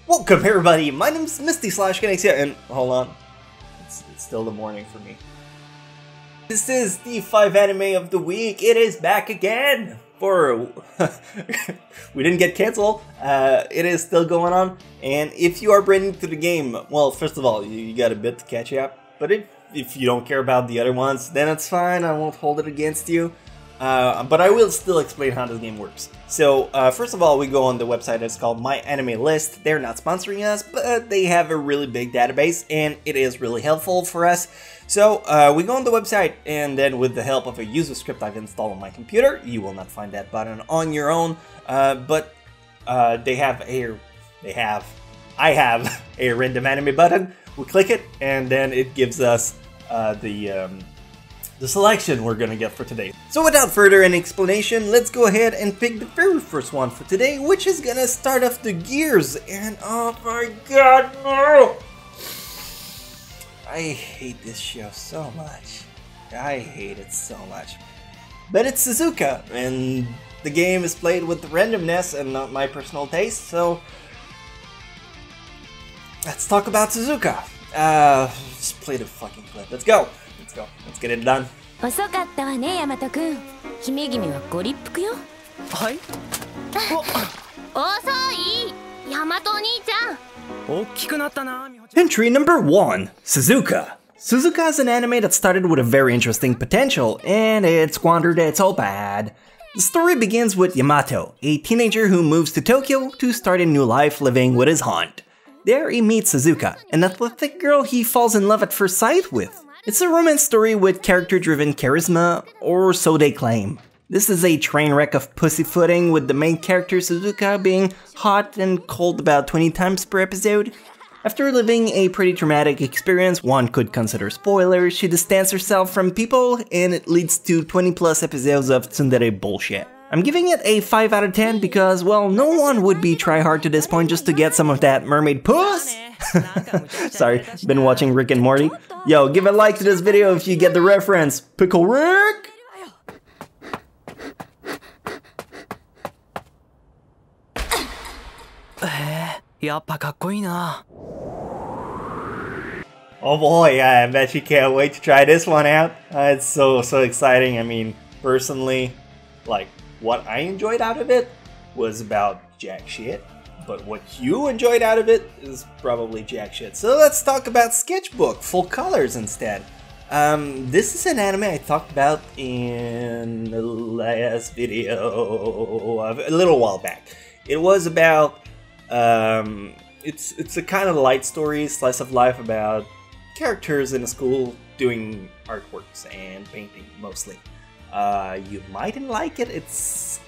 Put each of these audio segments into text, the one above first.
Welcome everybody, my name's Misty slash Chronexia, and hold on, it's still the morning for me. This is the 5 anime of the week. It is back again for we didn't get canceled. It is still going on, and if you are brand new to the game, well, first of all, you got a bit to catch up, but if you don't care about the other ones, then it's fine. I won't hold it against you. But I will still explain how this game works. So, first of all, we go on the website that's called My Anime List. They're not sponsoring us, but they have a really big database, and it is really helpful for us. So, we go on the website, and then with the help of a user script I've installed on my computer, you will not find that button on your own, but I have a random anime button. We click it, and then it gives us the selection we're gonna get for today. So without further any explanation, let's go ahead and pick the very first one for today, which is gonna start off the gears. And oh my god, no! I hate this show so much. I hate it so much. But it's Suzuka, and the game is played with randomness and not my personal taste, so let's talk about Suzuka. Just play the fucking clip. Let's go. Let's get it done. 遅かったわね、ヤマトくん。姫君はご立腹よ。はい。遅い。ヤマトお兄ちゃん。大きくなったな。Entry number 1, Suzuka. Suzuka is an anime that started with a very interesting potential, and it squandered it so bad. The story begins with Yamato, a teenager who moves to Tokyo to start a new life living with his aunt. There he meets Suzuka, an athletic girl he falls in love at first sight with. It's a romance story with character-driven charisma, or so they claim. This is a train wreck of pussyfooting, with the main character Suzuka being hot and cold about 20 times per episode. After living a pretty traumatic experience one could consider spoilers, she distances herself from people, and it leads to 20 plus episodes of tsundere bullshit. I'm giving it a 5 out of 10 because, well, no one would be try hard to this point just to get some of that mermaid puss. Sorry, been watching Rick and Morty. Yo, give a like to this video if you get the reference. Pickle Rick! Oh boy, I bet you can't wait to try this one out. It's so exciting. I mean, personally, like, what I enjoyed out of it was about jack shit. But what you enjoyed out of it is probably jack shit. So let's talk about Sketchbook, full colors instead. This is an anime I talked about in the last video a little while back. It was about, it's a kind of light story, slice of life about characters in a school doing artworks and painting mostly. You mightn't like it. It's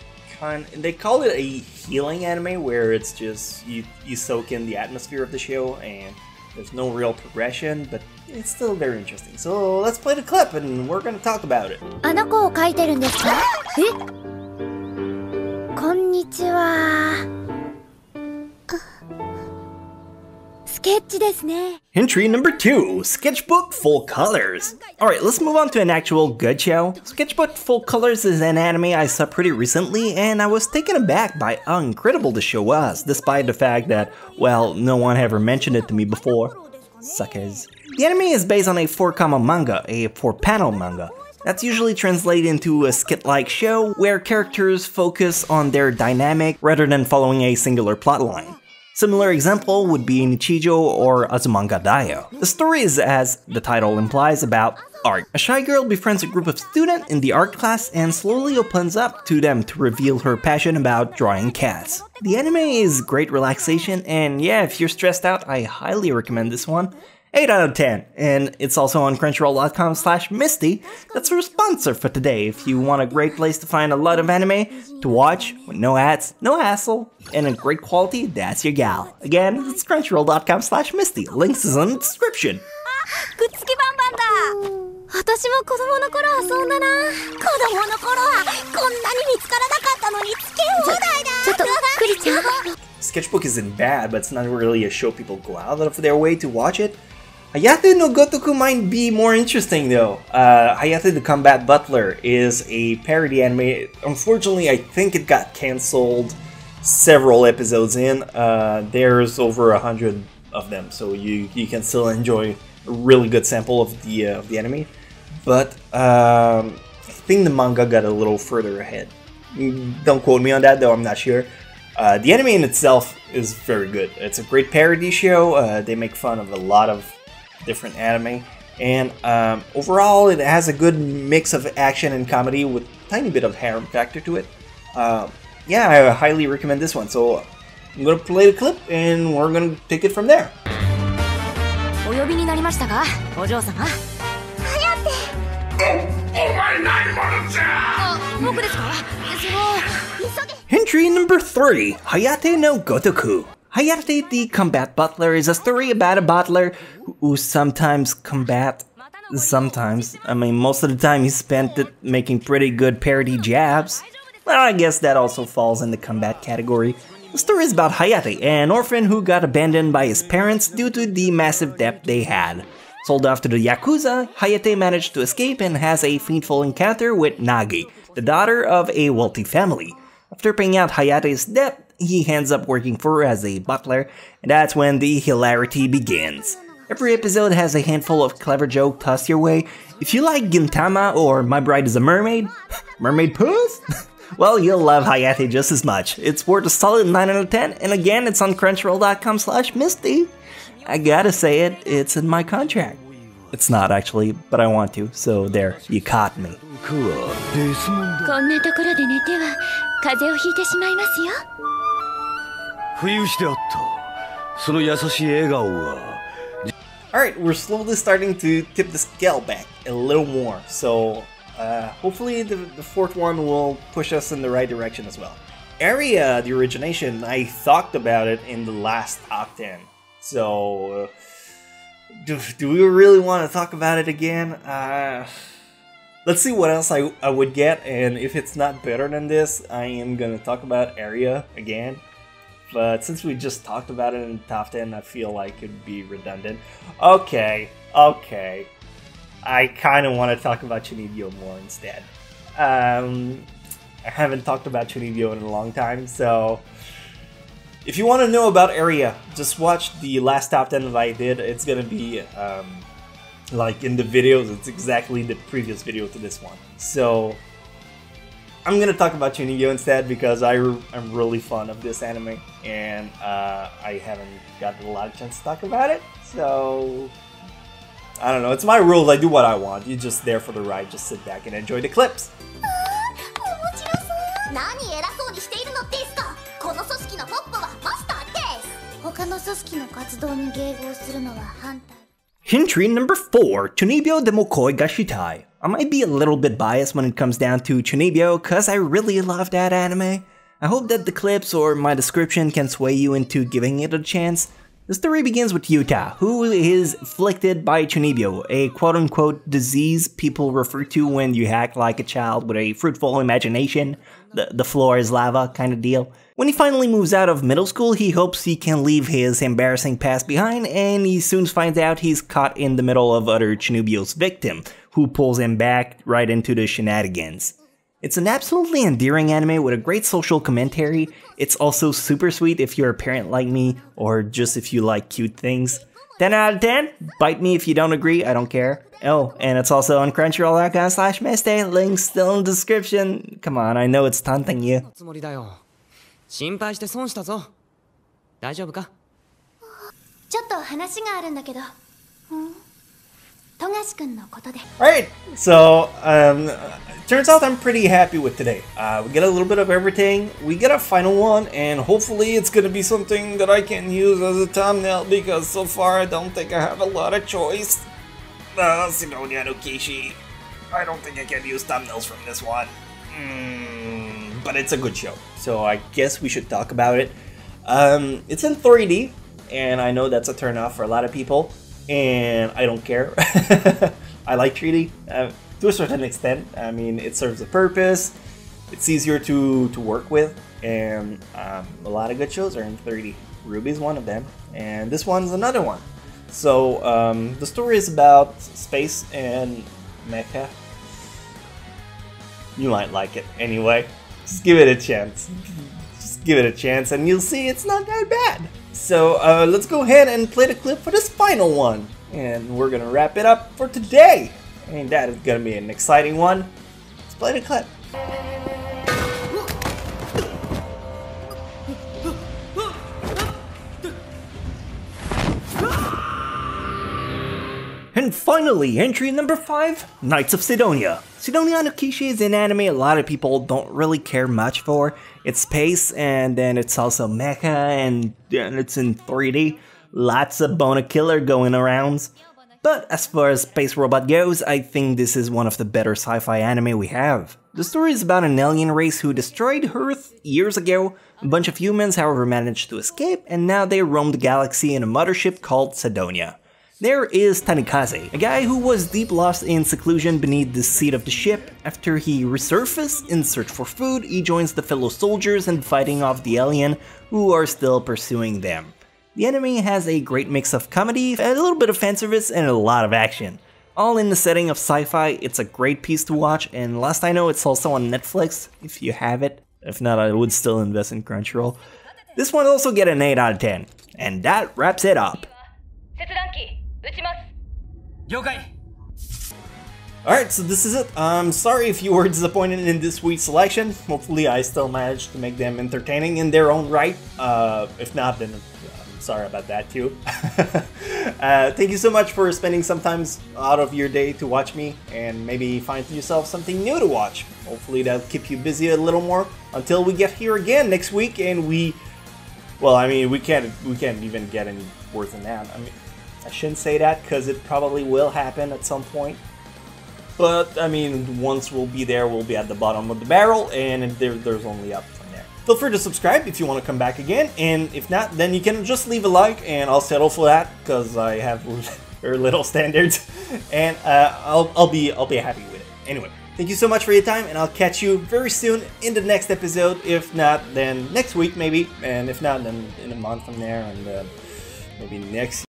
they call it a healing anime, where it's just you soak in the atmosphere of the show and there's no real progression, but it's still very interesting. So let's play the clip and we're gonna talk about it. あの子を描いてるんですか？え？こんにちは。Entry number 2, Sketchbook Full Colors. Alright, let's move on to an actual good show. Sketchbook Full Colors is an anime I saw pretty recently, and I was taken aback by how incredible the show was, despite the fact that, well, no one ever mentioned it to me before. Suckers. The anime is based on a 4-comma manga, a 4-panel manga. That's usually translated into a skit-like show where characters focus on their dynamic rather than following a singular plotline. Similar example would be Nichijou or Azumanga Daioh. The story is, as the title implies, about art. A shy girl befriends a group of students in the art class and slowly opens up to them to reveal her passion about drawing cats. The anime is great relaxation, and yeah, if you're stressed out, I highly recommend this one. 8 out of 10, and it's also on Crunchyroll.com/Misty. That's our sponsor for today. If you want a great place to find a lot of anime to watch with no ads, no hassle, and a great quality, that's your gal. Again, it's Crunchyroll.com/Misty. Links is in the description. くっつきバンバンだ。私も子供の頃はそうだな。子供の頃はこんなに見つからなかったのにつけ放題だ。ちょっとクリちゃん。Sketchbook isn't bad, but it's not really a show people go out of their way to watch it. Hayate no Gotoku might be more interesting though. Hayate the Combat Butler is a parody anime. Unfortunately, I think it got cancelled several episodes in. There's over 100 of them, so you can still enjoy a really good sample of the anime. But I think the manga got a little further ahead. Don't quote me on that, though, I'm not sure. The anime in itself is very good. It's a great parody show. They make fun of a lot of different anime. And overall, it has a good mix of action and comedy with a tiny bit of harem factor to it. Yeah, I highly recommend this one. So I'm going to play the clip and we're going to take it from there. Entry number 3, Hayate no Gotoku. Hayate the Combat Butler is a story about a butler who sometimes combat. I mean, most of the time he spent it making pretty good parody jabs. Well, I guess that also falls in the combat category. The story is about Hayate, an orphan who got abandoned by his parents due to the massive debt they had. Sold off to the Yakuza, Hayate managed to escape and has a fateful encounter with Nagi, the daughter of a wealthy family. After paying out Hayate's debt, he ends up working for her as a butler, and that's when the hilarity begins. Every episode has a handful of clever jokes tossed your way. If you like Gintama or My Bride is a Mermaid, Mermaid Puss? Well, you'll love Hayate just as much. It's worth a solid 9 out of 10, and again, it's on crunchyroll.com/Misty. I gotta say it, it's in my contract. It's not actually, but I want to, so there, you caught me. Alright, we're slowly starting to tip the scale back a little more, so hopefully the fourth one will push us in the right direction as well. Area, the origination, I talked about it in the last top 10, so do we really want to talk about it again? Let's see what else I would get, and if it's not better than this, I am gonna talk about Area again. But since we just talked about it in the top 10, I feel like it'd be redundant. Okay. I kind of want to talk about Chuunibyou more instead. I haven't talked about Chuunibyou in a long time, so if you want to know about Area, just watch the last top 10 that I did. It's gonna be like in the videos, it's exactly the previous video to this one. So I'm gonna talk about Chuunibyou instead because I'm really fond of this anime, and I haven't gotten a lot of chance to talk about it. So I don't know, it's my rules, I do what I want. You're just there for the ride, just sit back and enjoy the clips. Entry number 4, Chuunibyou Demo Koi ga Shitai. I might be a little bit biased when it comes down to Chuunibyou cause I really love that anime. I hope that the clips or my description can sway you into giving it a chance. The story begins with Yuta, who is afflicted by Chuunibyou, a quote-unquote disease people refer to when you act like a child with a fruitful imagination, the floor is lava kind of deal. When he finally moves out of middle school, he hopes he can leave his embarrassing past behind, and he soon finds out he's caught in the middle of other Chuunibyou's victim, who pulls him back right into the shenanigans. It's an absolutely endearing anime with a great social commentary. It's also super sweet if you're a parent like me, or just if you like cute things. 10 out of 10? Bite me if you don't agree, I don't care. Oh, and it's also on crunchyroll.com/Misty, links still in the description. Come on, I know it's taunting you. Alright, so turns out I'm pretty happy with today. We get a little bit of everything, we get a final one, and hopefully it's gonna be something that I can use as a thumbnail, because so far I don't think I have a lot of choice. Cydonia no Kishi. I don't think I can use thumbnails from this one. But it's a good show, so I guess we should talk about it. It's in 3D, and I know that's a turn off for a lot of people, and I don't care. I like 3D to a certain extent. I mean, it serves a purpose, it's easier to work with, and a lot of good shows are in 3D. Ruby's one of them, and this one's another one. So the story is about space and mecha. You might like it anyway. Just give it a chance. Just give it a chance and you'll see it's not that bad. So let's go ahead and play the clip for this final one. And we're gonna wrap it up for today. And that is gonna be an exciting one. Let's play the clip. And finally, entry number 5, Knights of Cydonia. Cydonia no Kishi is an anime a lot of people don't really care much for. It's space, and then it's also mecha, and it's in 3D. Lots of boner killer going around. But as far as space robot goes, I think this is one of the better sci-fi anime we have. The story is about an alien race who destroyed Earth years ago. A bunch of humans, however, managed to escape, and now they roam the galaxy in a mothership called Cydonia. There is Tanikaze, a guy who was deep lost in seclusion beneath the seat of the ship. After he resurfaces in search for food, he joins the fellow soldiers in fighting off the alien who are still pursuing them. The anime has a great mix of comedy, a little bit of fanservice, and a lot of action. All in the setting of sci-fi. It's a great piece to watch, and last I know it's also on Netflix, if you have it. If not, I would still invest in Crunchyroll. This one also get an 8 out of 10, and that wraps it up. Alright, so this is it. I'm sorry if you were disappointed in this week's selection. Hopefully I still managed to make them entertaining in their own right. If not, then I'm sorry about that too. Thank you so much for spending some time out of your day to watch me and maybe find yourself something new to watch. Hopefully that'll keep you busy a little more until we get here again next week and we can't even get any worse than that. I mean, I shouldn't say that because it probably will happen at some point. But, I mean, once we'll be there, we'll be at the bottom of the barrel, and there's only up from there. Feel free to subscribe if you want to come back again, and if not, then you can just leave a like, and I'll settle for that, because I have very little standards, and I'll be happy with it. Anyway, thank you so much for your time, and I'll catch you very soon in the next episode. If not, then next week, maybe, and if not, then in a month from there, and maybe next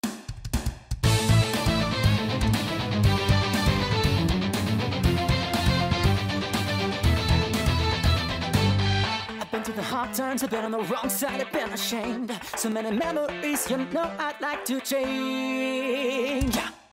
hard times, I've been on the wrong side, I've been ashamed. So many memories, you know I'd like to change.